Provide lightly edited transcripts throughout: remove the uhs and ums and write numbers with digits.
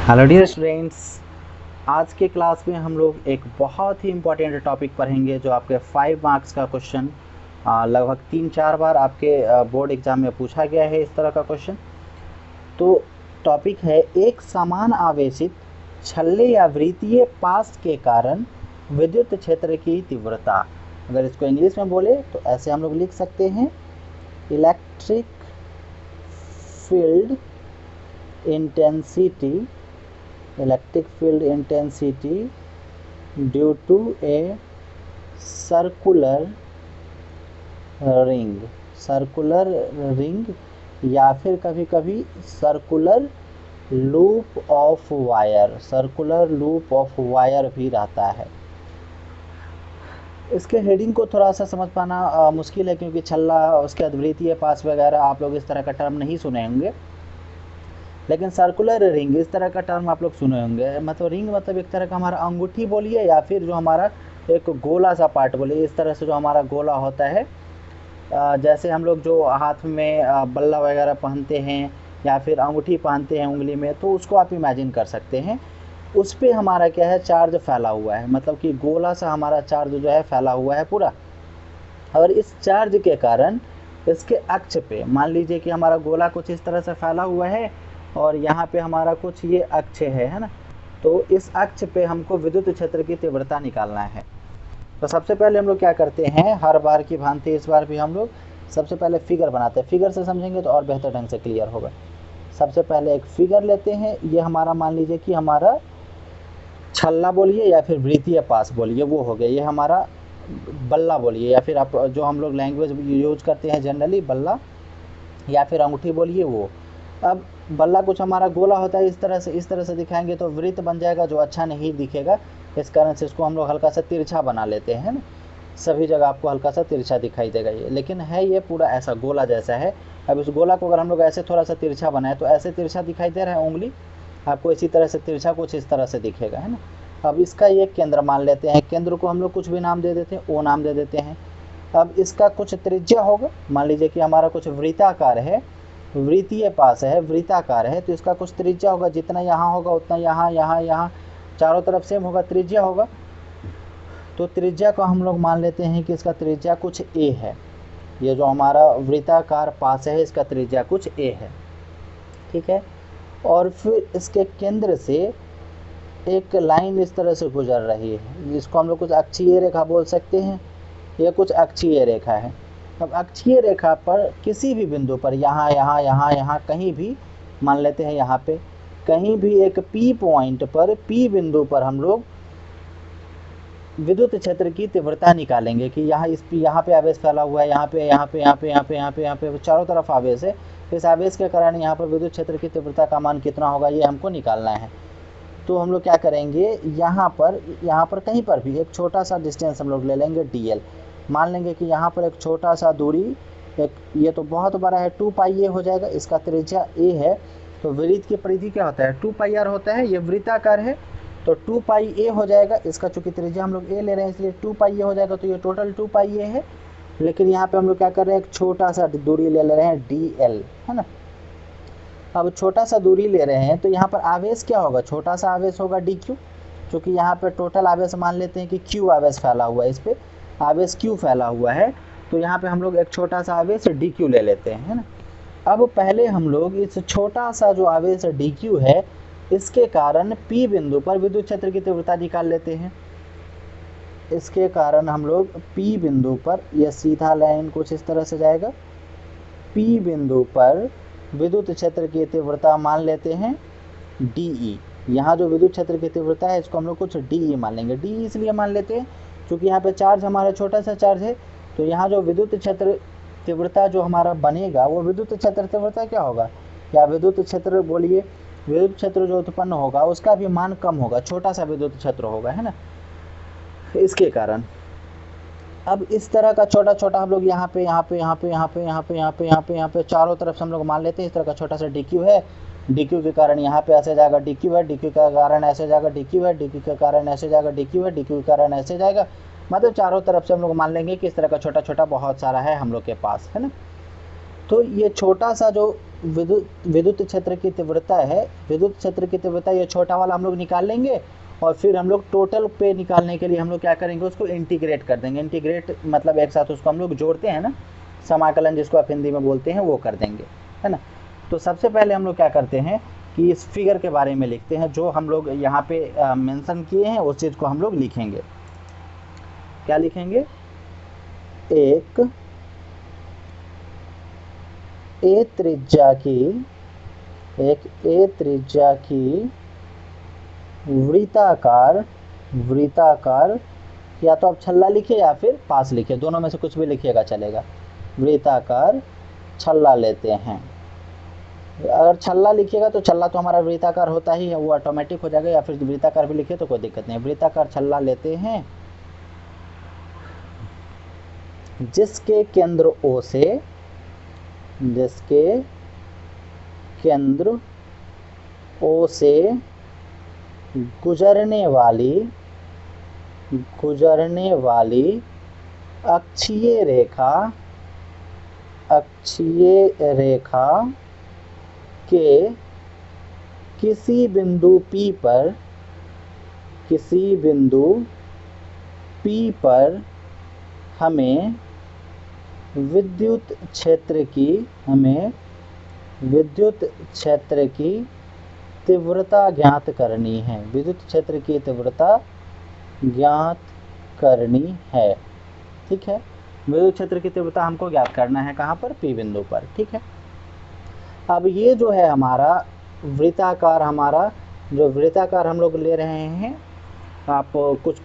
Hello dear students, आज के class में हम लोग एक बहुत ही इम्पोर्टेंट टॉपिक पढ़ेंगे जो आपके 5 मार्क्स का क्वेश्चन लगभग 3-4 बार आपके बोर्ड एग्जाम में पूछा गया है इस तरह का क्वेश्चन। तो टॉपिक है एक समान आवेशित छल्ले या वृत्तीय पास के कारण विद्युत क्षेत्र की तीव्रता। अगर इसको इंग्लिश में बोले तो ऐसे हम लोग लिख सकते हैं, electric field intensity due to a circular ring या फिर कभी कभी सर्कुलर लूप ऑफ वायर भी रहता है। इसके हेडिंग को थोड़ा सा समझ पाना मुश्किल है, क्योंकि छल्ला, उसके अद्वितीय पास वगैरह आप लोग इस तरह का टर्म नहीं सुने होंगे, लेकिन सर्कुलर रिंग इस तरह का टर्म आप लोग सुने होंगे। मतलब रिंग मतलब एक तरह का हमारा अंगूठी बोलिए या फिर जो हमारा एक गोला सा पार्ट बोलिए, इस तरह से जो हमारा गोला होता है, जैसे हम लोग जो हाथ में बल्ला वगैरह पहनते हैं या फिर अंगूठी पहनते हैं उंगली में, तो उसको आप इमेजिन कर सकते हैं। उस पर हमारा क्या है, चार्ज फैला हुआ है, मतलब कि गोला सा हमारा चार्ज जो है फैला हुआ है पूरा। और इस चार्ज के कारण इसके अक्ष पे मान लीजिए कि हमारा गोला कुछ इस तरह से फैला हुआ है और यहाँ पे हमारा कुछ ये अक्ष है ना। तो इस अक्ष पे हमको विद्युत क्षेत्र की तीव्रता निकालना है। तो सबसे पहले हम लोग क्या करते हैं, हर बार की भांति इस बार भी हम लोग सबसे पहले फिगर बनाते हैं। फिगर से समझेंगे तो और बेहतर ढंग से क्लियर होगा। सबसे पहले एक फिगर लेते हैं, ये हमारा मान लीजिए कि हमारा छल्ला बोलिए या फिर वृत्तीय पास बोलिए, वो हो गया। ये हमारा बल्ला बोलिए या फिर आप जो हम लोग लैंग्वेज यूज करते हैं जनरली, बल्ला या फिर अंगूठी बोलिए वो। अब बल्ला कुछ हमारा गोला होता है, इस तरह से दिखाएंगे तो वृत्त बन जाएगा, जो अच्छा नहीं दिखेगा। इस कारण से इसको हम लोग हल्का सा तिरछा बना लेते हैं ना। सभी जगह आपको हल्का सा तिरछा दिखाई देगा ये, लेकिन है ये पूरा ऐसा गोला जैसा है। अब इस गोला को अगर हम लोग ऐसे थोड़ा सा तिरछा बनाए तो ऐसे तिरछा दिखाई दे रहा है, उंगली आपको इसी तरह से तिरछा कुछ इस तरह से दिखेगा, है ना। अब इसका ये केंद्र मान लेते हैं, केंद्र को हम लोग कुछ भी नाम दे देते हैं, ओ नाम दे देते हैं। अब इसका कुछ त्रिज्या होगा, मान लीजिए कि हमारा कुछ वृत्ताकार है, वृत्तीय पास है, वृत्ताकार है, तो इसका कुछ त्रिज्या होगा। जितना यहाँ होगा उतना यहाँ चारों तरफ सेम होगा, त्रिज्या होगा। तो त्रिज्या को हम लोग मान लेते हैं कि इसका त्रिज्या कुछ a है। ये जो हमारा वृत्ताकार पास है इसका त्रिज्या कुछ a है, ठीक है। और फिर इसके केंद्र से एक लाइन इस तरह से गुजर रही है, जिसको हम लोग कुछ अक्षीय रेखा बोल सकते हैं। यह कुछ अक्षीय रेखा है। अब अक्षीय रेखा पर किसी भी बिंदु पर यहाँ कहीं भी मान लेते हैं, यहाँ पे कहीं भी एक P पॉइंट पर, P बिंदु पर हम लोग विद्युत क्षेत्र की तीव्रता निकालेंगे कि यहाँ पे आवेश फैला हुआ है, यहाँ पे चारों तरफ आवेश है। इस आवेश के कारण यहाँ पर विद्युत क्षेत्र की तीव्रता का मान कितना होगा, ये हमको निकालना है। तो हम लोग क्या करेंगे, यहाँ पर कहीं पर भी एक छोटा सा डिस्टेंस हम लोग ले लेंगे dl। मान लेंगे कि यहाँ पर एक छोटा सा दूरी, एक ये तो बहुत बड़ा है, 2πa हो जाएगा, इसका त्रिज्या a है। तो वृत्त की परिधि क्या होता है, 2πr होता है। ये वृत्ताकार है तो 2πa हो जाएगा। इसका चूंकि त्रिज्या हम लोग a ले रहे हैं इसलिए 2πa हो जाएगा, तो ये टोटल 2πa है। लेकिन यहाँ पे हम लोग क्या कर रहे हैं, एक छोटा सा दूरी ले रहे हैं dl, है ना। अब छोटा सा दूरी ले रहे हैं तो यहाँ पर आवेश क्या होगा, छोटा सा आवेश होगा dq, क्योंकि यहाँ पर टोटल आवेश मान लेते हैं कि q आवेश फैला हुआ है, इस पर आवेश q फैला हुआ है। तो यहाँ पे हम लोग एक छोटा सा आवेश dq ले लेते हैं, है ना। अब पहले हम लोग इस छोटा सा जो आवेश dq है, इसके कारण P बिंदु पर विद्युत क्षेत्र की तीव्रता निकाल लेते हैं। इसके कारण हम लोग P बिंदु पर, यह सीधा लाइन कुछ इस तरह से जाएगा, P बिंदु पर विद्युत क्षेत्र की तीव्रता मान लेते हैं DE। यहाँ जो विद्युत क्षेत्र की तीव्रता है इसको हम लोग कुछ DE मान लेंगे। DE इसलिए मान लेते हैं क्योंकि यहाँ पे चार्ज हमारा छोटा सा चार्ज है। तो यहाँ जो विद्युत क्षेत्र तीव्रता जो हमारा बनेगा, वो विद्युत क्षेत्र तीव्रता क्या होगा, या विद्युत क्षेत्र बोलिए, विद्युत क्षेत्र जो उत्पन्न होगा उसका भी मान कम होगा, छोटा सा विद्युत क्षेत्र होगा, है ना, इसके कारण। अब इस तरह का छोटा छोटा हम लोग यहाँ पे चारों तरफ से हम लोग मान लेते हैं। इस तरह का छोटा सा dq है, dq के कारण यहाँ पे ऐसे जाएगा dq है, dq का कारण ऐसे जाएगा dq है, dq के कारण ऐसे जाएगा dq है, dq के कारण ऐसे जाएगा। मतलब चारों तरफ से हम लोग मान लेंगे कि इस तरह का छोटा छोटा बहुत सारा है हम लोग के पास, है ना। तो ये छोटा सा जो विद्युत विद्युत क्षेत्र की तीव्रता है, विद्युत क्षेत्र की तीव्रता ये छोटा वाला हम लोग निकाल लेंगे और फिर हम लोग टोटल पे निकालने के लिए हम लोग क्या करेंगे, उसको इंटीग्रेट कर देंगे। इंटीग्रेट मतलब एक साथ उसको हम लोग जोड़ते हैं ना, समाकलन जिसको आप हिंदी में बोलते हैं, वो कर देंगे, है ना। तो सबसे पहले हम लोग क्या करते हैं कि इस फिगर के बारे में लिखते हैं, जो हम लोग यहाँ पे मेंशन किए हैं उस चीज़ को हम लोग लिखेंगे। क्या लिखेंगे? एक ए त्रिज्या की वृत्ताकार, या तो आप छल्ला लिखिए या फिर पास लिखिए, दोनों में से कुछ भी लिखिएगा चलेगा। वृत्ताकार छल्ला लेते हैं। अगर छल्ला लिखिएगा तो छल्ला तो हमारा वृत्ताकार होता ही है, वो ऑटोमेटिक हो जाएगा, या फिर वृत्ताकार भी लिखिए तो कोई दिक्कत नहीं। वृत्ताकार छल्ला लेते हैं जिसके केंद्र O से गुजरने वाली अक्षीय रेखा के किसी बिंदु P पर हमें विद्युत क्षेत्र की तीव्रता ज्ञात करनी है। विद्युत क्षेत्र की तीव्रता ज्ञात करनी है, ठीक है। विद्युत क्षेत्र की तीव्रता हमको ज्ञात करना है कहाँ पर? P बिंदु पर, ठीक है। अब ये जो है हमारा वृत्ताकार, हम लोग ले रहे हैं, आप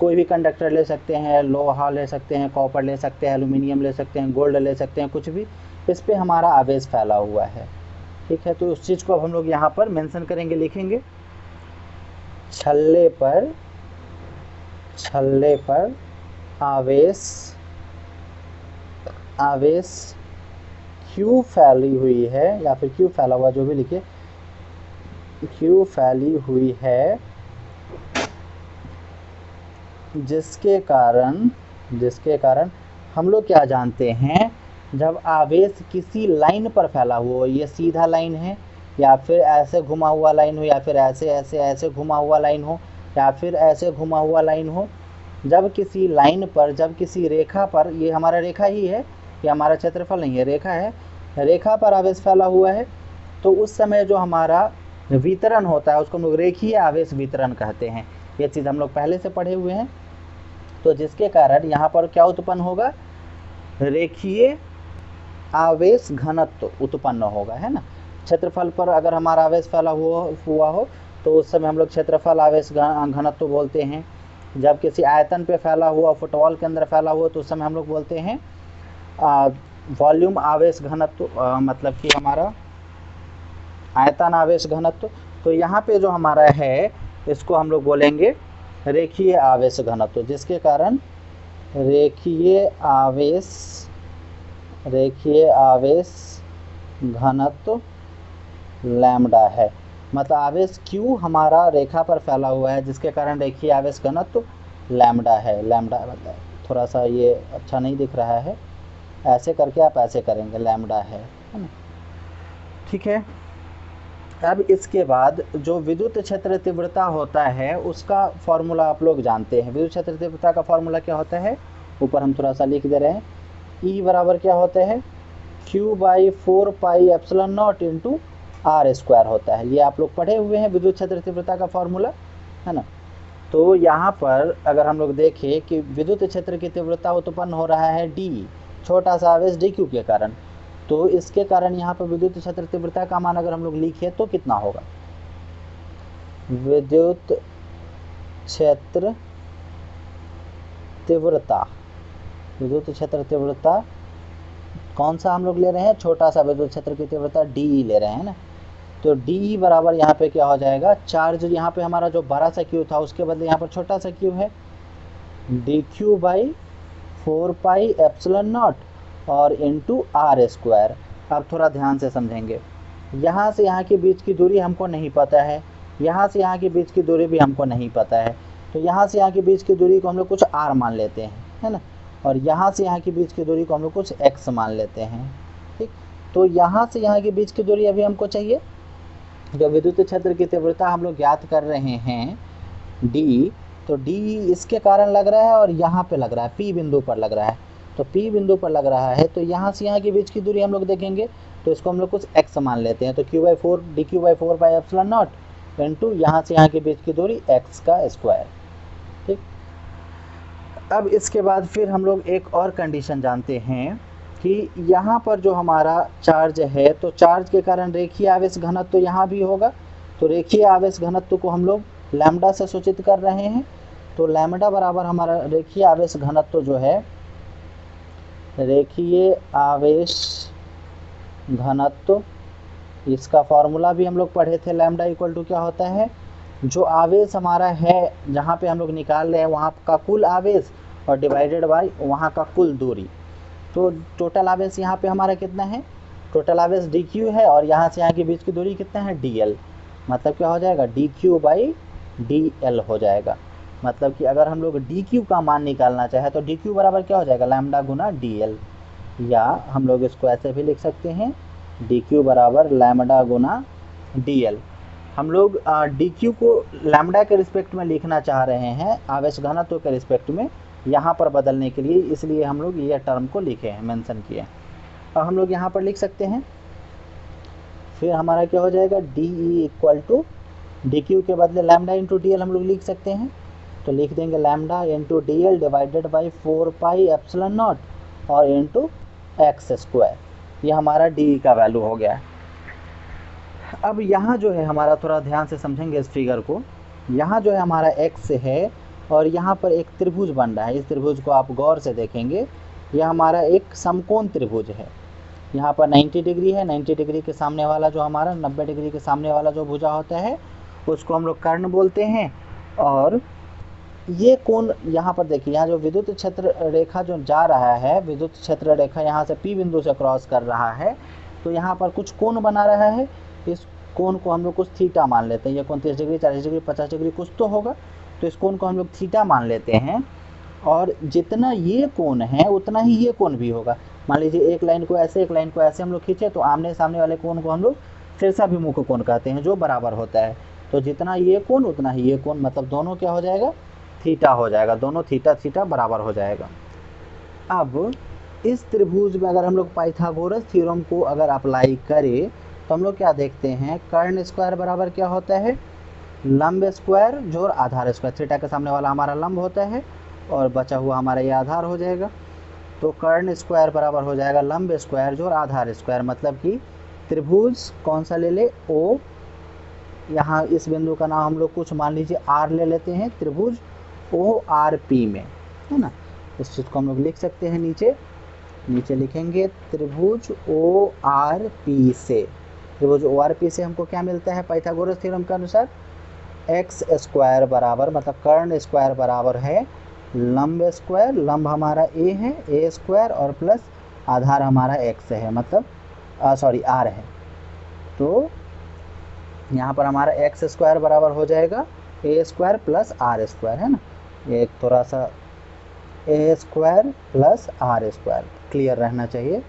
कोई भी कंडक्टर ले सकते हैं, लोहा ले सकते हैं, कॉपर ले सकते हैं, एल्यूमिनियम ले सकते हैं, गोल्ड ले सकते हैं, कुछ भी, इस पे हमारा आवेश फैला हुआ है, ठीक है। तो उस चीज़ को अब हम लोग यहाँ पर मेंशन करेंगे, लिखेंगे। छल्ले पर आवेश Q फैली हुई है, या फिर Q फैला हुआ, जो भी लिखे, Q फैली हुई है, जिसके कारण हम लोग क्या जानते हैं, जब आवेश किसी लाइन पर फैला हुआ, ये सीधा लाइन है या फिर ऐसे घुमा हुआ लाइन हो, या फिर ऐसे घुमा हुआ लाइन हो, या फिर ऐसे घुमा हुआ लाइन हो, जब किसी लाइन पर, जब किसी रेखा पर, ये हमारा रेखा ही है, ये हमारा क्षेत्रफल नहीं है, रेखा है, रेखा पर आवेश फैला हुआ है, तो उस समय जो हमारा वितरण होता है उसको हम लोग रेखीय आवेश वितरण कहते हैं। ये चीज़ हम लोग पहले से पढ़े हुए हैं। तो जिसके कारण यहाँ पर क्या उत्पन्न होगा? रेखीय आवेश घनत्व उत्पन्न होगा, है ना। क्षेत्रफल पर अगर हमारा आवेश फैला हुआ हो तो उस समय हम लोग क्षेत्रफल आवेश घनत्व बोलते हैं। जब किसी आयतन पे फैला हुआ, फुटबॉल के अंदर फैला हुआ, तो उस समय हम लोग बोलते हैं वॉल्यूम आवेश घनत्व, मतलब कि हमारा आयतन आवेश घनत्व। तो यहाँ पे जो हमारा है इसको हम लोग बोलेंगे रेखीय आवेश घनत्व, जिसके कारण रेखीय आवेश घनत्व लैम्डा है। मतलब आवेश Q हमारा रेखा पर फैला हुआ है, जिसके कारण रेखीय आवेश घनत्व लैम्डा है। लैम्डा मतलब थोड़ा सा ये अच्छा नहीं दिख रहा है, ऐसे करके आप ऐसे करेंगे, लैम्डा है ना, ठीक है। अब इसके बाद जो विद्युत क्षेत्र तीव्रता होता है उसका फॉर्मूला आप लोग जानते हैं। विद्युत क्षेत्र तीव्रता का फॉर्मूला क्या होता है? ऊपर हम थोड़ा सा लिख दे रहे हैं। E बराबर क्या होता है? Q/4πε0 इंटू R² होता है। ये आप लोग पढ़े हुए हैं विद्युत क्षेत्र तीव्रता का फॉर्मूला, है ना। तो यहाँ पर अगर हम लोग देखें कि विद्युत क्षेत्र की तीव्रता उत्पन्न हो रहा है D, छोटा सा आवेश dq के कारण, तो इसके कारण यहाँ पर विद्युत क्षेत्र तीव्रता का मान अगर हम लोग लिखे तो कितना होगा? विद्युत क्षेत्र तीव्रता कौन सा हम लोग ले रहे हैं? छोटा सा विद्युत क्षेत्र की तीव्रता DE ले रहे हैं ना। तो DE बराबर यहाँ पे क्या हो जाएगा? चार्ज यहाँ पे हमारा जो बड़ा सा Q था उसके बदले यहाँ पर छोटा सा Q है, dq/4πε0 और इंटू R²। अब थोड़ा ध्यान से समझेंगे, यहाँ से यहाँ के बीच की दूरी हमको नहीं पता है, यहाँ से यहाँ के बीच की दूरी भी हमको नहीं पता है, तो यहाँ से यहाँ के बीच की दूरी को हम लोग कुछ r मान लेते हैं, है ना, और यहाँ से यहाँ के बीच की दूरी को हम लोग कुछ x मान लेते हैं, ठीक। तो यहाँ से यहाँ के बीच की दूरी अभी हमको चाहिए। जो विद्युत क्षेत्र की तीव्रता हम लोग ज्ञात कर रहे हैं डी, तो डी इसके कारण लग रहा है और यहाँ पे लग रहा है, पी बिंदु पर लग रहा है। तो पी बिंदु पर लग रहा है, तो यहाँ से यहाँ के बीच की दूरी हम लोग देखेंगे तो इसको हम लोग कुछ एक्स मान लेते हैं। तो q/4 dq/4 by epsilon naught into यहाँ से यहाँ के बीच की दूरी एक्स का स्क्वायर। ठीक, अब इसके बाद फिर हम लोग एक और कंडीशन जानते हैं कि यहाँ पर जो हमारा चार्ज है, तो चार्ज के कारण रेखीय आवेश घनत्व तो यहाँ भी होगा। तो रेखीय आवेश घनत्व को हम लोग लैम्डा से सूचित कर रहे हैं। तो लैम्डा बराबर हमारा रेखीय आवेश घनत्व जो है, रेखीय आवेश घनत्व, इसका फॉर्मूला भी हम लोग पढ़े थे। लैम्डा इक्वल टू क्या होता है, जो आवेश हमारा है जहाँ पे हम लोग निकाल रहे हैं वहाँ का कुल आवेश और डिवाइडेड बाय वहाँ का कुल दूरी। तो टोटल आवेश यहाँ पे हमारा कितना है, टोटल आवेश dq है और यहाँ से यहाँ के बीच की दूरी कितना है dl। मतलब क्या हो जाएगा, dq बाई dl हो जाएगा। मतलब कि अगर हम लोग dq का मान निकालना चाहे तो dq बराबर क्या हो जाएगा, लैम्डा गुना dl, या हम लोग इसको ऐसे भी लिख सकते हैं dq बराबर लैम्डा गुना dl। हम लोग dq को लैम्डा के रिस्पेक्ट में लिखना चाह रहे हैं आवेश घनत्व के रिस्पेक्ट में, यहाँ पर बदलने के लिए, इसलिए हम लोग ये टर्म को लिखे हैं, मेंशन किए हैं। अब हम लोग यहाँ पर लिख सकते हैं, फिर हमारा क्या हो जाएगा, डी इक्वल टू dq के बदले लैम्डा इंटू dl हम लोग लिख सकते हैं। तो लिख देंगे lambda into dl divided by 4 pi epsilon naught और इंटू एक्स स्क्वायर। ये हमारा डी का वैल्यू हो गया है। अब यहाँ जो है हमारा, थोड़ा ध्यान से समझेंगे इस फिगर को, यहाँ जो है हमारा एक्स है और यहाँ पर एक त्रिभुज बन रहा है। इस त्रिभुज को आप गौर से देखेंगे, यह हमारा एक समकोण त्रिभुज है। यहाँ पर 90 डिग्री है, 90 डिग्री के सामने वाला जो हमारा 90 डिग्री के सामने वाला जो भुजा होता है उसको हम लोग कर्ण बोलते हैं। और ये कोण यहाँ पर देखिए, यहाँ जो विद्युत क्षेत्र रेखा जो जा रहा है, विद्युत क्षेत्र रेखा यहाँ से P बिंदु से क्रॉस कर रहा है, तो यहाँ पर कुछ कोण बना रहा है। इस कोण को हम लोग कुछ थीटा मान लेते हैं। ये कोण 30 डिग्री, 40 डिग्री, 50 डिग्री कुछ तो होगा, तो इस कोण को हम लोग थीटा मान लेते हैं। और जितना ये कोण है उतना ही ये कोण भी होगा। मान लीजिए एक लाइन को ऐसे, एक लाइन को ऐसे हम लोग खींचे, तो आमने सामने वाले कोण को हम लोग शीर्षाभिमुख कोण कहते हैं, जो बराबर होता है। तो जितना ये कोण उतना ही ये कोण, मतलब दोनों क्या हो जाएगा, थीटा हो जाएगा। दोनों थीटा थीटा बराबर हो जाएगा। अब इस त्रिभुज में अगर हम लोग पाइथागोरस थ्योरम को अगर अप्लाई करें तो हम लोग क्या देखते हैं, कर्ण स्क्वायर बराबर क्या होता है, लंब स्क्वायर जोड़ आधार स्क्वायर। थीटा के सामने वाला हमारा लंब होता है और बचा हुआ हमारा ये आधार हो जाएगा। तो कर्ण स्क्वायर बराबर हो जाएगा लंब स्क्वायर जोड़ आधार स्क्वायर। मतलब कि त्रिभुज कौन सा ले ले, ओ, यहाँ इस बिंदु का नाम हम लोग कुछ मान लीजिए आर ले लेते हैं, त्रिभुज ओ आर पी में, है ना। इस चीज़ को हम लोग लिख सकते हैं, नीचे लिखेंगे त्रिभुज ओ आर पी से। त्रिभुज ओ आर पी से हमको क्या मिलता है पाइथागोरस थ्योरम के अनुसार, एक्स स्क्वायर बराबर, मतलब कर्ण स्क्वायर बराबर है लंब स्क्वायर, लंब हमारा ए है, ए स्क्वायर, और प्लस आधार हमारा एक्स है, मतलब आर है। तो यहाँ पर हमारा एक्स स्क्वायर बराबर हो जाएगा A square plus are square, है ना। एक थोड़ा सा A square plus are square clear रहना चाहिए।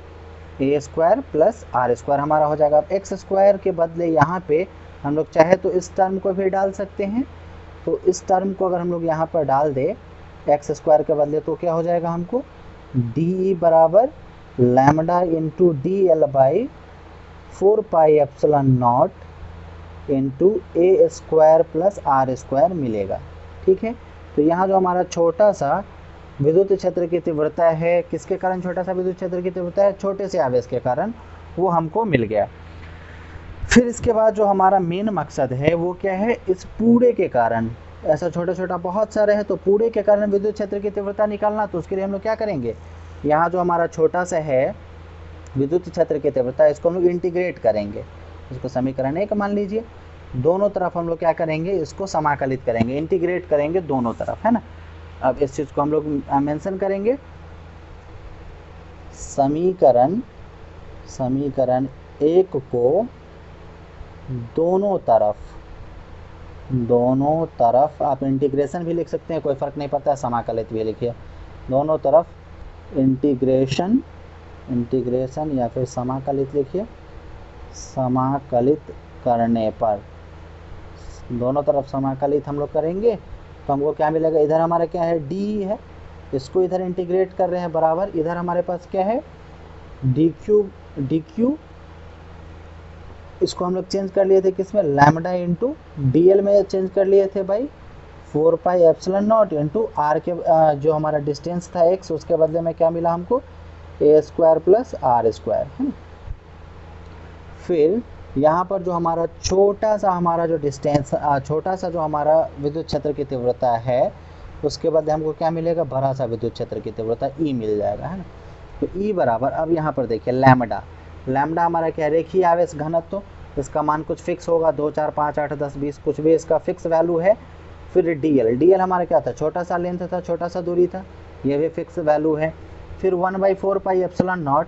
A square plus are square हमारा हो जाएगा। अब एक्स स्क्वायर के बदले यहाँ पे हम लोग चाहे तो इस टर्म को भी डाल सकते हैं। तो इस टर्म को अगर हम लोग यहाँ पर डाल दे एक्स स्क्वायर के बदले, तो क्या हो जाएगा हमको, डी बराबर lambda into D L by 4 pi epsilon naught into A square plus are square मिलेगा। ठीक है। तो यहाँ जो हमारा छोटा सा विद्युत क्षेत्र की तीव्रता है, किसके कारण छोटा सा विद्युत क्षेत्र की तीव्रता है, छोटे से आवेश के कारण, वो हमको मिल गया। फिर इसके बाद जो हमारा मेन मकसद है वो क्या है, इस पूरे के कारण, ऐसा छोटा छोटा बहुत सारे हैं, तो पूरे के कारण विद्युत क्षेत्र की तीव्रता निकालना, तो उसके लिए हम लोग क्या करेंगे, यहाँ जो हमारा छोटा सा है विद्युत क्षेत्र की तीव्रता, इसको हम लोग इंटीग्रेट करेंगे। इसको समीकरण 1 मान लीजिए, दोनों तरफ हम लोग क्या करेंगे, इसको समाकलित करेंगे, इंटीग्रेट करेंगे दोनों तरफ, है ना। अब इस चीज़ को हम लोग मेंशन करेंगे, समीकरण 1 को दोनों तरफ आप इंटीग्रेशन भी लिख सकते हैं, कोई फ़र्क नहीं पड़ता है, समाकलित भी लिखिए। दोनों तरफ इंटीग्रेशन इंटीग्रेशन या फिर समाकलित लिखिए, समाकलित करने पर, दोनों तरफ समाकलित हम लोग करेंगे तो हमको क्या मिलेगा, इधर हमारा क्या है डी है, इसको इधर इंटीग्रेट कर रहे हैं बराबर, इधर हमारे पास क्या है डी क्यू, इसको हम लोग चेंज कर लिए थे किसमें, लैम्डा इंटू डी एल में चेंज कर लिए थे भाई, 4 pi epsilon naught into R के जो हमारा डिस्टेंस था x, उसके बदले में क्या मिला हमको ए स्क्वायर प्लस आर स्क्वायर है। फिर यहाँ पर जो हमारा छोटा सा हमारा जो डिस्टेंस, छोटा सा जो हमारा विद्युत क्षेत्र की तीव्रता है, उसके बदले हमको क्या मिलेगा, बड़ा सा विद्युत क्षेत्र की तीव्रता ई मिल जाएगा है ना। तो ई बराबर, अब यहाँ पर देखिए लैम्डा, लैम्डा हमारा क्या है रेखीय आवेश घनत्व, तो इसका मान कुछ फिक्स होगा 2 4 5 8 10 20 कुछ भी इसका फिक्स वैल्यू है। फिर डीएल हमारा क्या था, छोटा सा लेंथ था, छोटा सा दूरी था, ये भी फिक्स वैल्यू है। फिर 1/4 पाई एप्सिलॉन नॉट,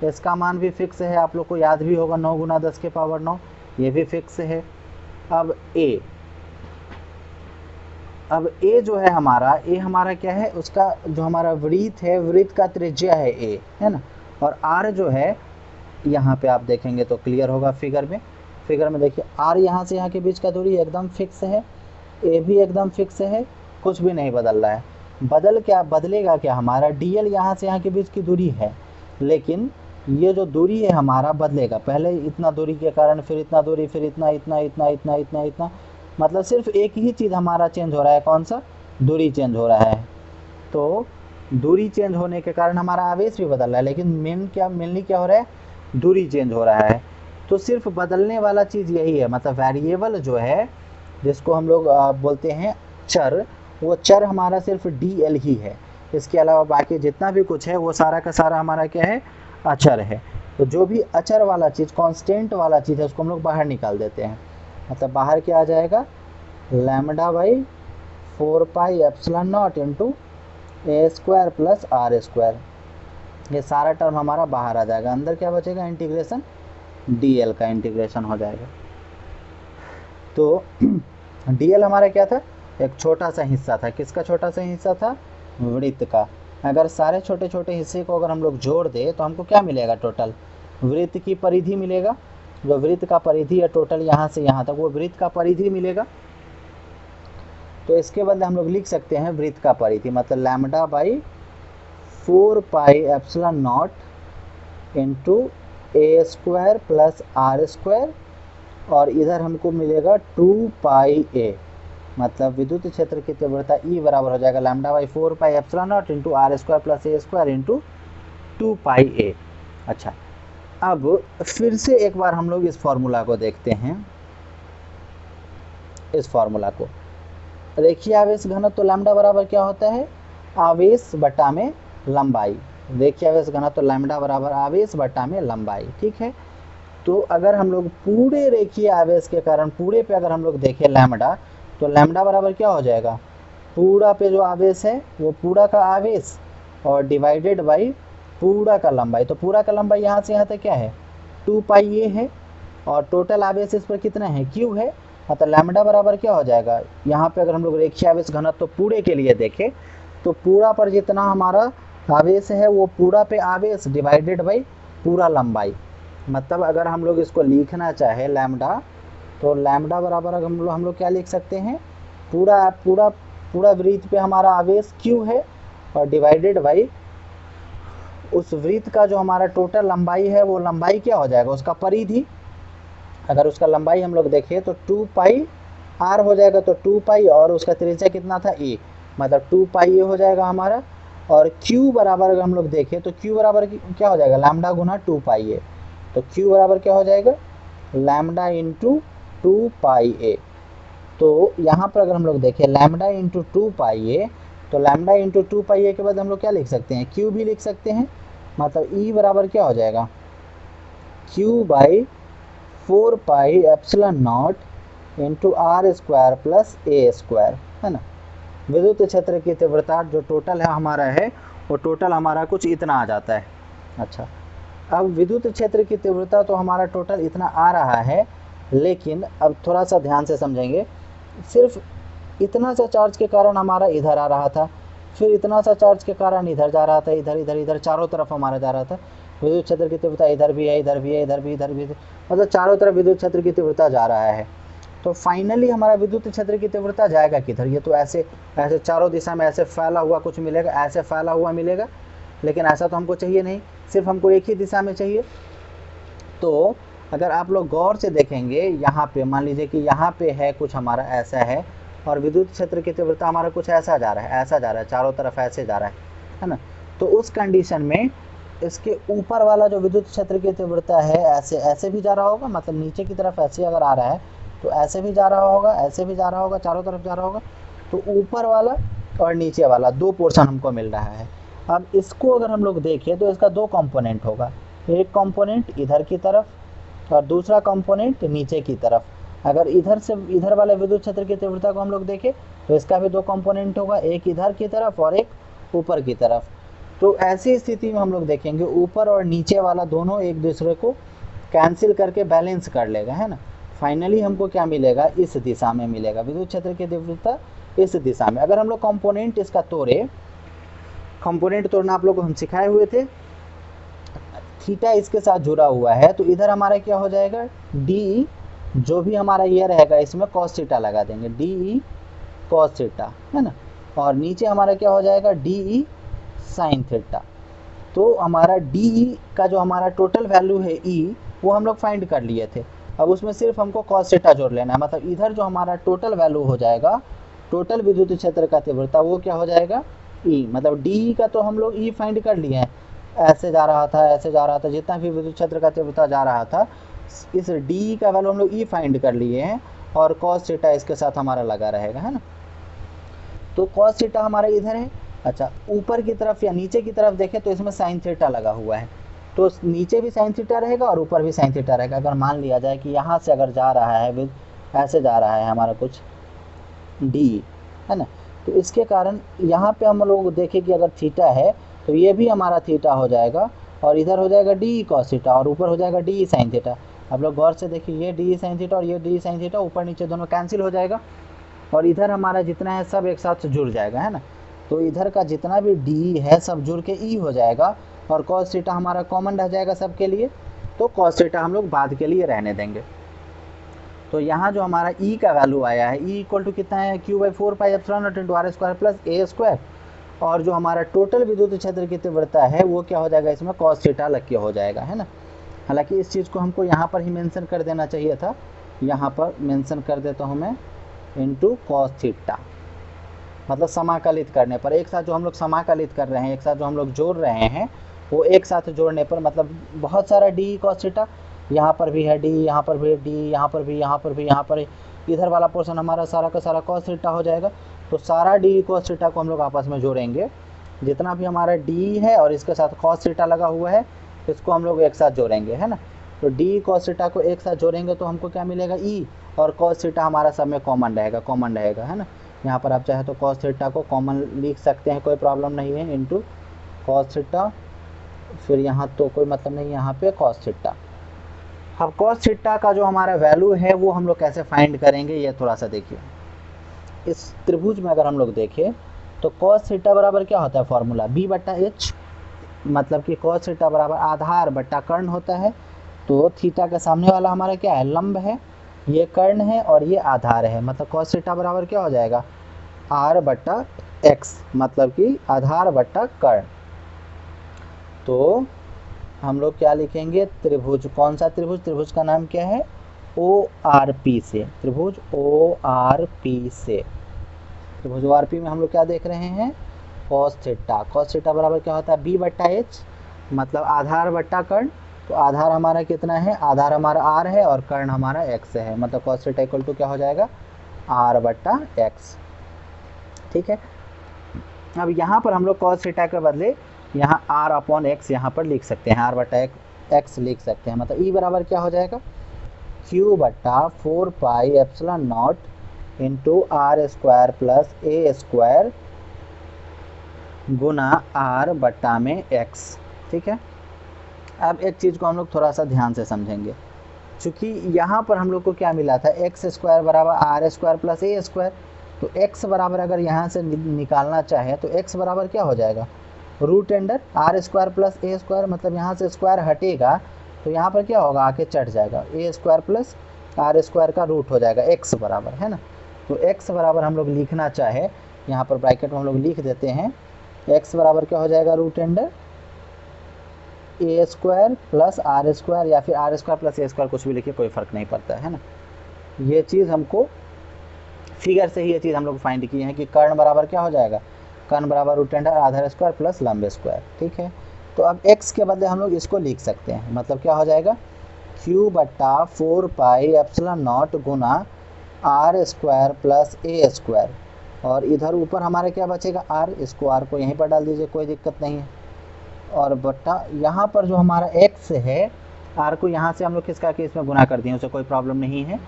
इसका मान भी फिक्स है, आप लोग को याद भी होगा 9 × 10⁻⁹, ये भी फिक्स है। अब ए जो है हमारा, ए हमारा क्या है, उसका जो हमारा वृत्त है, वृत्त का त्रिज्या है ए है ना। और आर जो है, यहाँ पे आप देखेंगे तो क्लियर होगा फिगर में देखिए, आर यहाँ से यहाँ के बीच का दूरी एकदम फिक्स है, ए भी एकदम फिक्स है, कुछ भी नहीं बदल रहा है। बदलेगा क्या, हमारा डीएल यहाँ से यहाँ के बीच की दूरी है, लेकिन ये जो दूरी है हमारा बदलेगा, पहले इतना दूरी के कारण फिर इतना दूरी, फिर इतना इतना इतना इतना इतना इतना, मतलब सिर्फ एक ही चीज़ हमारा चेंज हो रहा है, कौन सा, दूरी चेंज हो रहा है। तो दूरी चेंज होने के कारण हमारा आवेश भी बदल रहा है, लेकिन मेनली क्या हो रहा है, दूरी चेंज हो रहा है। तो सिर्फ बदलने वाला चीज़ यही है, मतलब वेरिएबल जो है जिसको हम लोग बोलते हैं चर, वो चर हमारा सिर्फ डीएल ही है, इसके अलावा बाकी जितना भी कुछ है वो सारा का सारा हमारा क्या है, अचर है। तो जो भी अचर वाला चीज़, कांस्टेंट वाला चीज़ है, उसको हम लोग बाहर निकाल देते हैं, मतलब बाहर क्या आ जाएगा, λ/4 pi epsilon naught into A square plus are square, ये सारा टर्म हमारा बाहर आ जाएगा, अंदर क्या बचेगा, इंटीग्रेशन डीएल का इंटीग्रेशन हो जाएगा। तो डीएल हमारा क्या था, एक छोटा सा हिस्सा था, किसका छोटा सा हिस्सा था, वृत्त का। अगर सारे छोटे छोटे हिस्से को अगर हम लोग जोड़ दे तो हमको क्या मिलेगा, टोटल वृत्त की परिधि मिलेगा, जो वृत्त का परिधि है टोटल यहाँ से यहाँ तक, वो वृत्त का परिधि मिलेगा। तो इसके बदले हम लोग लिख सकते हैं वृत्त का परिधि, मतलब λ/4 pi epsilon naught into A square plus are square, और इधर हमको मिलेगा 2 पाई ए, मतलब विद्युत क्षेत्र की तीव्रता ई बराबर हो जाएगा λ/4 pi epsilon naught into are square plus A square into 2 pi A. अच्छा, अब फिर से एक बार हम लोग इस फॉर्मूला को देखते हैं, इस फॉर्मूला को, रेखीय आवेश घनत्व तो लैम्डा बराबर क्या होता है, आवेश बटा में लंबाई, रेखीय आवेश घनत्व तो लैम्डा बराबर आवेश बटा में लंबाई, ठीक है। तो अगर हम लोग पूरे रेखीय आवेश के कारण पूरे पे अगर हम लोग देखें लैम्डा, तो लैम्डा बराबर क्या हो जाएगा, पूरा पे जो आवेश है वो पूरा का आवेश और डिवाइडेड बाई पूरा का लंबाई। तो पूरा का लंबाई यहाँ से यहाँ तक क्या है, 2 पाई ये है, और टोटल आवेश इस पर कितना है, क्यू है। मतलब लैम्डा बराबर क्या हो जाएगा, यहाँ पे अगर हम लोग रेखीय आवेश घनत्व तो पूरे के लिए देखें तो पूरा पर जितना हमारा आवेश है वो पूरा पे आवेश डिवाइडेड बाई पूरा लंबाई। मतलब अगर हम लोग इसको लिखना चाहे लैम्डा, तो लैम्डा बराबर हम लोग क्या लिख सकते हैं, पूरा वृत्त पे हमारा आवेश क्यू है, और डिवाइडेड बाई उस वृत्त का जो हमारा टोटल लंबाई है, वो लंबाई क्या हो जाएगा, उसका परिधि। अगर उसका लंबाई हम लोग देखें तो 2 पाई आर हो जाएगा, तो 2 पाई और उसका त्रिज्या कितना था, ए, मतलब 2 पाई ये हो जाएगा हमारा। और क्यू बराबर अगर हम लोग देखें तो क्यू बराबर क्या हो जाएगा, लैम्डा गुना 2 पाई ए, तो क्यू बराबर क्या हो जाएगा, लैम्डा इंटू 2 पाई ए। तो यहाँ पर अगर हम लोग देखें लैम्डा इंटू 2 पाई ए, तो लैम्डा इंटू 2 पाई ए के बाद हम लोग क्या लिख सकते हैं, क्यू भी लिख सकते हैं। मतलब ई बराबर क्या हो जाएगा, Q/4 pi epsilon naught into are square plus A square, है ना। विद्युत क्षेत्र की तीव्रता जो टोटल है हमारा है, वो टोटल हमारा कुछ इतना आ जाता है। अच्छा, अब विद्युत क्षेत्र की तीव्रता तो हमारा टोटल इतना आ रहा है, लेकिन अब थोड़ा सा ध्यान से समझेंगे, सिर्फ इतना सा चार्ज के कारण हमारा इधर आ रहा था, फिर इतना सा चार्ज के कारण इधर जा रहा था, इधर इधर इधर चारों तरफ हमारा जा रहा था, विद्युत क्षेत्र की तीव्रता इधर भी है, इधर भी है, इधर भी, इधर भी, मतलब चारों तरफ विद्युत क्षेत्र की तीव्रता जा रहा है। तो फाइनली हमारा विद्युत क्षेत्र की तीव्रता जाएगा किधर? ये तो ऐसे ऐसे चारों दिशा में ऐसे फैला हुआ कुछ मिलेगा, ऐसे फैला हुआ मिलेगा, लेकिन ऐसा तो हमको चाहिए नहीं, सिर्फ हमको एक ही दिशा में चाहिए। तो अगर आप लोग गौर से देखेंगे, यहाँ पे मान लीजिए कि यहाँ पे है कुछ हमारा ऐसा है, और विद्युत क्षेत्र की तीव्रता हमारा कुछ ऐसा जा रहा है, ऐसा जा रहा है, चारों तरफ ऐसे जा रहा है ना। तो उस कंडीशन में इसके ऊपर वाला जो विद्युत क्षेत्र की तीव्रता है ऐसे ऐसे भी जा रहा होगा, मतलब नीचे की तरफ ऐसे अगर आ रहा है तो ऐसे भी जा रहा होगा, ऐसे भी जा रहा होगा, चारों तरफ जा रहा होगा। तो ऊपर वाला और नीचे वाला दो पोर्शन हमको मिल रहा है। अब इसको अगर हम लोग देखें तो इसका दो कंपोनेंट होगा, एक कंपोनेंट इधर की तरफ और दूसरा कंपोनेंट नीचे की तरफ। अगर इधर से इधर वाले विद्युत क्षेत्र की तीव्रता को हम लोग देखें तो इसका भी दो कंपोनेंट होगा, एक इधर की तरफ और एक ऊपर की तरफ। तो ऐसी स्थिति में हम लोग देखेंगे ऊपर और नीचे वाला दोनों एक दूसरे को कैंसिल करके बैलेंस कर लेगा, है ना। फाइनली हमको क्या मिलेगा? इस दिशा में मिलेगा विद्युत क्षेत्र की तीव्रता, इस दिशा में। अगर हम लोग कंपोनेंट इसका तोड़े, कंपोनेंट तोड़ना आप लोग को हम सिखाए हुए थे, थीटा इसके साथ जुड़ा हुआ है, तो इधर हमारा क्या हो जाएगा? डी, जो भी हमारा ये रहेगा इसमें कॉस थीटा लगा देंगे, डी कॉस थीटा, है ना। और नीचे हमारा क्या हो जाएगा? D sine theta. तो हमारा डी का जो हमारा टोटल वैल्यू है ई, वो हम लोग फाइंड कर लिए थे। अब उसमें सिर्फ हमको कॉस थीटा जोड़ लेना है, मतलब इधर जो हमारा टोटल वैल्यू हो जाएगा, टोटल विद्युत क्षेत्र का तीव्रता, वो क्या हो जाएगा? ई। मतलब डी का तो हम लोग ई फाइंड कर लिए हैं, ऐसे जा रहा था, ऐसे जा रहा था, जितना भी विद्युत क्षेत्र का तीव्रता जा रहा था, इस डी का वैल्यू हम लोग ई फाइंड कर लिए हैं, और कॉस थीटा इसके साथ हमारा लगा रहेगा, है ना। तो कॉस थीटा हमारा इधर है। अच्छा, ऊपर की तरफ या नीचे की तरफ देखें तो इसमें साइन थीटा लगा हुआ है, तो नीचे भी साइन थीटा रहेगा और ऊपर भी साइन थीटा रहेगा। अगर मान लिया जाए कि यहाँ से अगर जा रहा है ऐसे जा रहा है हमारा कुछ डी, है ना, तो इसके कारण यहाँ पे हम लोग देखें कि अगर थीटा है तो ये भी हमारा थीटा हो जाएगा, और इधर हो जाएगा डी कॉस थीटा, और ऊपर हो जाएगा डी साइन थीटा। आप लोग गौर से देखिए, ये डी साइन थीटा और ये डी साइन थीटा ऊपर नीचे दोनों कैंसिल हो जाएगा, और इधर हमारा जितना है सब एक साथ जुड़ जाएगा, है ना। तो इधर का जितना भी डी है सब जुड़ के ई हो जाएगा, और कॉस थीटा हमारा कॉमन रह जाएगा सबके लिए, तो कॉस थीटा हम लोग बाद के लिए रहने देंगे। तो यहाँ जो हमारा ई का वैल्यू आया है, ई इक्वल टू कितना है? q/4πε0 into are square plus A square, और जो हमारा टोटल विद्युत क्षेत्र की तीव्रता है वो क्या हो जाएगा? इसमें कॉस थीटा लग के हो जाएगा, है ना। हालांकि इस चीज़ को हमको यहाँ पर ही मेंशन कर देना चाहिए था, यहाँ पर मेंशन कर देता हूँ मैं, इंटू कॉस थीटा, मतलब समाकलित करने पर, एक साथ जो हम लोग समाकलित कर रहे हैं, एक साथ जो हम लोग जोड़ रहे हैं, वो एक साथ जोड़ने पर, मतलब बहुत सारा डी कॉस थीटा, यहाँ पर भी है डी, यहाँ पर भी डी, यहाँ पर भी, यहाँ पर भी, यहाँ पर, इधर वाला पोर्शन हमारा सारा का सारा कॉस थीटा हो जाएगा। तो सारा डी कॉस थीटा को हम लोग आपस में जोड़ेंगे, जितना भी हमारा डी है और इसके साथ कॉस थीटा लगा हुआ है, इसको हम लोग एक साथ जोड़ेंगे, है ना। तो डी कॉस थीटा को एक साथ जोड़ेंगे तो हमको क्या मिलेगा? ई, और कॉस थीटा हमारा सब में कॉमन रहेगा, कॉमन रहेगा, है ना। यहाँ पर आप चाहे तो कॉस थीटा को कॉमन लिख सकते हैं, कोई प्रॉब्लम नहीं है, इंटू कॉस थीटा, फिर यहाँ तो कोई मतलब नहीं, यहाँ पे कॉस थीटा। अब कॉस थीटा का जो हमारा वैल्यू है वो हम लोग कैसे फाइंड करेंगे, ये थोड़ा सा देखिए। इस त्रिभुज में अगर हम लोग देखें तो कॉस थीटा बराबर क्या होता है? फॉर्मूला b/h, मतलब कि कॉस थीटा बराबर आधार बट्टा कर्ण होता है। तो थीटा के सामने वाला हमारा क्या है? लंब है, ये कर्ण है और ये आधार है, मतलब कॉस थीटा बराबर क्या हो जाएगा? r/x, मतलब कि आधार बट्टा कर्ण। तो हम लोग क्या लिखेंगे? त्रिभुज, कौन सा त्रिभुज? त्रिभुज का नाम क्या है? ORP से, त्रिभुज ORP से। त्रिभुज ORP में हम लोग क्या देख रहे हैं? Cos theta. कॉस थीटा बराबर क्या होता है? b/h, मतलब आधार बट्टा कर्ण। तो आधार हमारा कितना है? आधार हमारा r है और कर्ण हमारा x है, मतलब कॉस थीटा इक्वल टू क्या हो जाएगा? r/x, ठीक है। अब यहाँ पर हम लोग कॉस थीटा के बदले यहाँ r/x यहाँ पर लिख सकते हैं, r/x लिख सकते हैं, मतलब e बराबर क्या हो जाएगा? q/4πε0 into are square plus A square गुना r में x, ठीक है। अब एक चीज़ को हम लोग थोड़ा सा ध्यान से समझेंगे, चूँकि यहाँ पर हम लोग को क्या मिला था? x स्क्वायर बराबर आर स्क्वायर प्लस ए स्क्वायर। तो x बराबर अगर यहाँ से निकालना चाहे तो x बराबर क्या हो जाएगा? Root under R square plus ए स्क्वायर, मतलब यहाँ से स्क्वायर हटेगा तो यहाँ पर क्या होगा, आके चढ़ जाएगा, A square plus are square का रूट हो जाएगा एक्स बराबर, है ना। तो एक्स बराबर हम लोग लिखना चाहे यहाँ पर ब्रैकेट में हम लोग लिख देते हैं, एक्स बराबर क्या हो जाएगा, root under a square plus are square, या फिर आर स्क्वायर प्लस ए स्क्वायर, कुछ भी लिखिए कोई फ़र्क नहीं पड़ता है ना। ये चीज़ हमको फिगर से ही ये चीज़ हम लोग फाइंड किए हैं कि कर्ण बराबर क्या हो जाएगा, कर्ण बराबर रूट अंडर आधार स्क्वायर प्लस लंब स्क्वायर, ठीक है। तो अब x के बदले हम लोग इसको लिख सकते हैं, मतलब क्या हो जाएगा, q बट्टा 4 पाई एप्सिलॉन नॉट गुना आर स्क्वायर प्लस ए स्क्वायर, और इधर ऊपर हमारे क्या बचेगा r, इसको r को यहीं पर डाल दीजिए, कोई दिक्कत नहीं है, और बट्टा यहाँ पर जो हमारा x है, r को यहाँ से हम लोग किसका केस में गुना कर दिए, उसे कोई प्रॉब्लम नहीं है,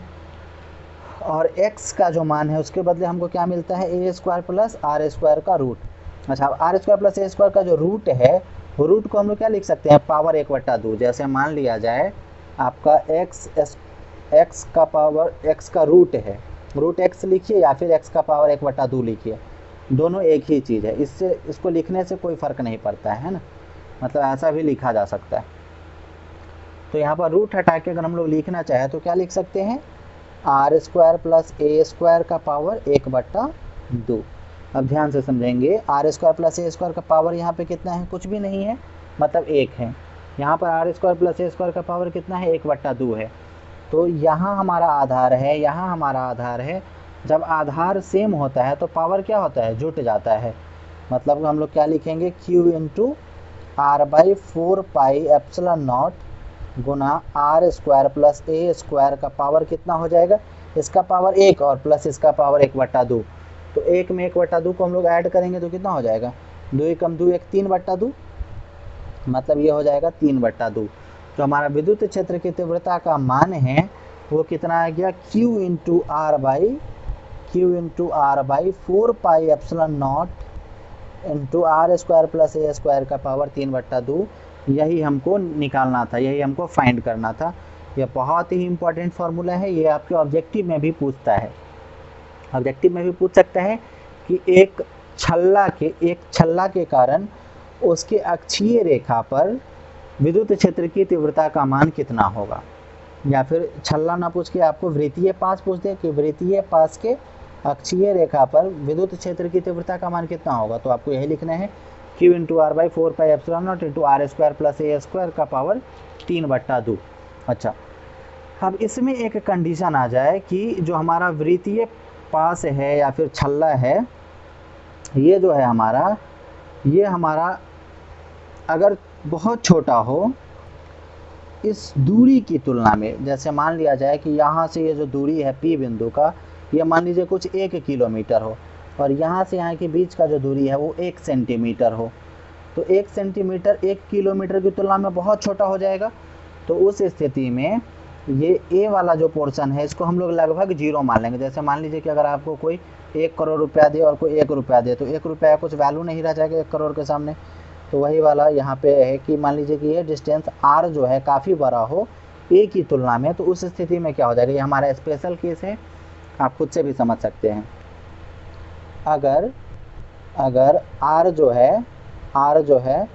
और x का जो मान है उसके बदले हमको क्या मिलता है, a square plus are square का रूट। अच्छा, अब आर स्क्वायर प्लस ए स्क्वायर का जो रूट है, रूट को हम लोग क्या लिख सकते हैं, पावर 1/2। जैसे मान लिया जाए आपका x का पावर x का रूट है, रूट x लिखिए या फिर x का पावर 1/2 लिखिए, दोनों एक ही चीज़ है, इससे इसको लिखने से कोई फ़र्क नहीं पड़ता है ना, मतलब ऐसा भी लिखा जा सकता है। तो यहाँ पर रूट हटा के अगर हम लोग लिखना चाहें तो क्या लिख सकते हैं, आर स्क्वायर प्लस ए स्क्वायर का पावर 1/2। अब ध्यान से समझेंगे, आर स्क्वायर प्लस ए स्क्वायर का पावर यहाँ पे कितना है, कुछ भी नहीं है, मतलब 1 है। यहाँ पर आर स्क्वायर प्लस ए स्क्वायर का पावर कितना है, 1/2 है। तो यहाँ हमारा आधार है, यहाँ हमारा आधार है। जब आधार सेम होता है तो पावर क्या होता है, जुट जाता है। मतलब हम लोग क्या लिखेंगे, q into are by 4 pi epsilon naught गुना आर स्क्वायर प्लस ए स्क्वायर का पावर कितना हो जाएगा, इसका पावर 1 और प्लस इसका पावर 1/2। तो 1 में 1/2 को हम लोग ऐड करेंगे तो कितना हो जाएगा, 2 कम 2 1 3/2, मतलब ये हो जाएगा 3/2। जो हमारा विद्युत क्षेत्र की तीव्रता का मान है वो कितना आ गया, q into are by 4 pi epsilon naught into are square plus A square का पावर 3/2। यही हमको निकालना था, यही हमको फाइंड करना था। यह बहुत ही इंपॉर्टेंट फार्मूला है, ये आपके ऑब्जेक्टिव में भी पूछता है, ऑब्जेक्टिव में भी पूछ सकता है कि एक छल्ला के कारण उसके अक्षीय रेखा पर विद्युत क्षेत्र की तीव्रता का मान कितना होगा, या फिर छल्ला ना पूछ के आपको वृत्तीय पास पूछ दे कि वृत्तीय पास के अक्षीय रेखा पर विद्युत क्षेत्र की तीव्रता का मान कितना होगा, तो आपको यही लिखना है, q into are by 4 pi epsilon naught into are square plus A square का पावर 3/2। अच्छा, अब इसमें एक कंडीशन आ जाए कि जो हमारा वृत्तीय पास है या फिर छल्ला है, ये जो है हमारा, ये हमारा अगर बहुत छोटा हो इस दूरी की तुलना में, जैसे मान लिया जाए कि यहाँ से ये जो दूरी है P बिंदु का, ये मान लीजिए कुछ 1 किलोमीटर हो, और यहाँ से यहाँ के बीच का जो दूरी है वो 1 सेंटीमीटर हो, तो 1 सेंटीमीटर 1 किलोमीटर की तुलना में बहुत छोटा हो जाएगा। तो उस स्थिति में ये A वाला जो पोर्शन है इसको हम लोग लगभग 0 मान लेंगे। जैसे मान लीजिए कि अगर आपको कोई 1 करोड़ रुपया दे और कोई 1 रुपया दे, तो 1 रुपया कुछ वैल्यू नहीं रह जाएगा 1 करोड़ के सामने। तो वही वाला यहाँ पे है कि मान लीजिए कि ये डिस्टेंस r जो है काफ़ी बड़ा हो A की तुलना में, तो उस स्थिति में क्या हो जाएगा, ये हमारा स्पेशल केस है, आप खुद से भी समझ सकते हैं। अगर r जो है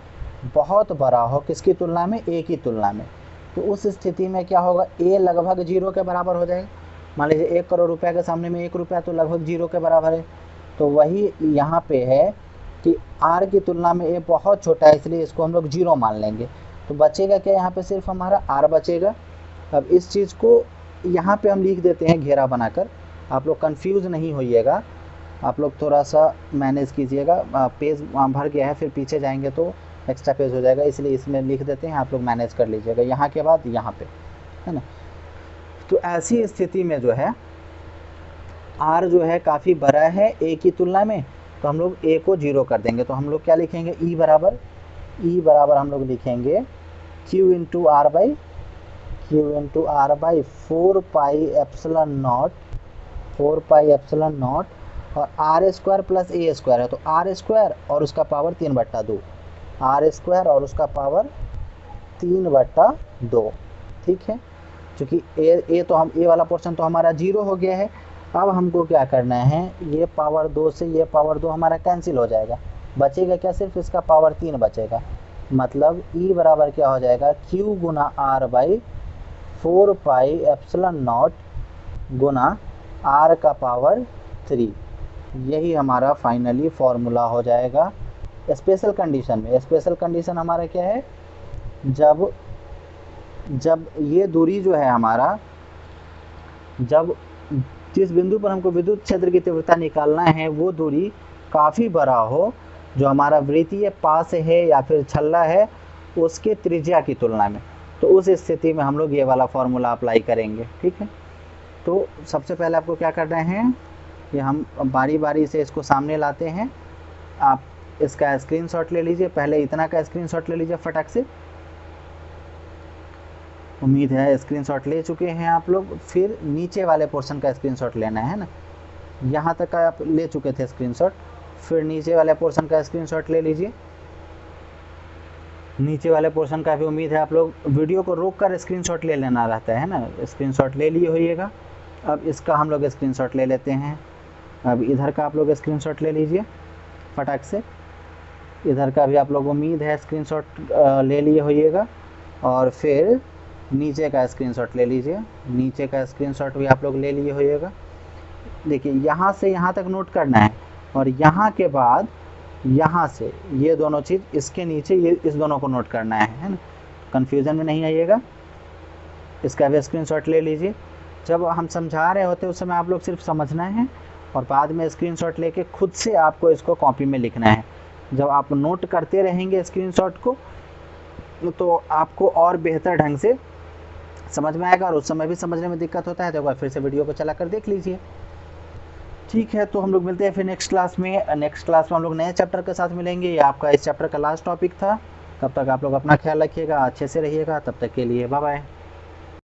बहुत बड़ा हो किसकी तुलना में, A की तुलना में, तो उस स्थिति में क्या होगा, A लगभग 0 के बराबर हो जाएगा। मान लीजिए 1 करोड़ रुपया के सामने में 1 रुपया तो लगभग 0 के बराबर है। तो वही यहाँ पे है कि r की तुलना में A बहुत छोटा है, इसलिए इसको हम लोग 0 मान लेंगे। तो बचेगा क्या, यहाँ पे सिर्फ हमारा r बचेगा। अब इस चीज़ को यहाँ पे हम लिख देते हैं घेरा बनाकर, आप लोग कंफ्यूज नहीं होइएगा, आप लोग थोड़ा सा मैनेज कीजिएगा। पेज भर गया है, फिर पीछे जाएंगे तो एक्स्ट्रा पेज हो जाएगा, इसलिए इसमें लिख देते हैं, आप लोग मैनेज कर लीजिएगा यहाँ के बाद यहाँ पे, है ना। तो ऐसी स्थिति में जो है r जो है काफ़ी बड़ा है A की तुलना में, तो हम लोग A को 0 कर देंगे। तो हम लोग क्या लिखेंगे, E बराबर हम लोग लिखेंगे q into are by 4 pi epsilon naught और आर स्क्वायर प्लस ए स्क्वायर है, तो आर स्क्वायर और उसका पावर 3/2, आर स्क्वायर और उसका पावर 3/2, ठीक है। क्योंकि ए वाला पोर्शन तो हमारा 0 हो गया है। अब हमको क्या करना है, ये पावर 2 से ये पावर 2 हमारा कैंसिल हो जाएगा, बचेगा क्या, सिर्फ इसका पावर 3 बचेगा। मतलब E बराबर क्या हो जाएगा, Q Guna R by 4 pi epsilon naught Guna R का पावर 3। यही हमारा फाइनली फॉर्मूला हो जाएगा स्पेशल कंडीशन में। स्पेशल कंडीशन हमारा क्या है, जब ये दूरी जो है हमारा, जब जिस बिंदु पर हमको विद्युत क्षेत्र की तीव्रता निकालना है वो दूरी काफ़ी बड़ा हो, जो हमारा वृत्तीय पास है या फिर छल्ला है उसके त्रिज्या की तुलना में, तो उस स्थिति में हम लोग ये वाला फॉर्मूला अप्लाई करेंगे। ठीक है, तो सबसे पहले आपको क्या करना है, ये हम बारी बारी से इसको सामने लाते हैं। आप इसका स्क्रीनशॉट ले लीजिए, पहले इतना का स्क्रीनशॉट ले लीजिए फटाक से। उम्मीद है स्क्रीनशॉट ले चुके हैं आप लोग। फिर नीचे वाले पोर्शन का स्क्रीनशॉट लेना है ना, यहाँ तक का आप ले चुके थे स्क्रीनशॉट, फिर नीचे वाले पोर्शन का स्क्रीनशॉट ले लीजिए। नीचे वाले पोर्शन का भी उम्मीद है आप लोग वीडियो को रोक कर स्क्रीनशॉट ले लेना रहता है ना, स्क्रीनशॉट ले लिए होइएगा। अब इसका हम लोग स्क्रीनशॉट ले लेते हैं। अब इधर का आप लोग स्क्रीनशॉट ले लीजिए फटाक से। इधर का भी आप लोग उम्मीद है स्क्रीनशॉट ले लिए होइएगा। और फिर नीचे का स्क्रीनशॉट ले लीजिए, नीचे का स्क्रीनशॉट भी आप लोग ले लिए होइएगा। देखिए यहाँ से यहाँ तक नोट करना है, और यहाँ के बाद यहाँ से ये दोनों चीज़ इसके नीचे ये इस दोनों को नोट करना है ना, कन्फ्यूज़न में नहीं आइएगा। इसका भी स्क्रीनशॉट ले लीजिए। जब हम समझा रहे होते उस समय आप लोग सिर्फ समझना है, और बाद में स्क्रीनशॉट लेके खुद से आपको इसको कॉपी में लिखना है। जब आप नोट करते रहेंगे स्क्रीनशॉट को तो आपको और बेहतर ढंग से समझ में आएगा, और उस समय भी समझने में दिक्कत होता है तो एक बार फिर से वीडियो को चला कर देख लीजिए। ठीक है, तो हम लोग मिलते हैं फिर नेक्स्ट क्लास में। नेक्स्ट क्लास में हम लोग नए चैप्टर के साथ मिलेंगे। ये आपका इस चैप्टर का लास्ट टॉपिक था। तब तक आप लोग अपना ख्याल रखिएगा, अच्छे से रहिएगा। तब तक के लिए बाय बाय।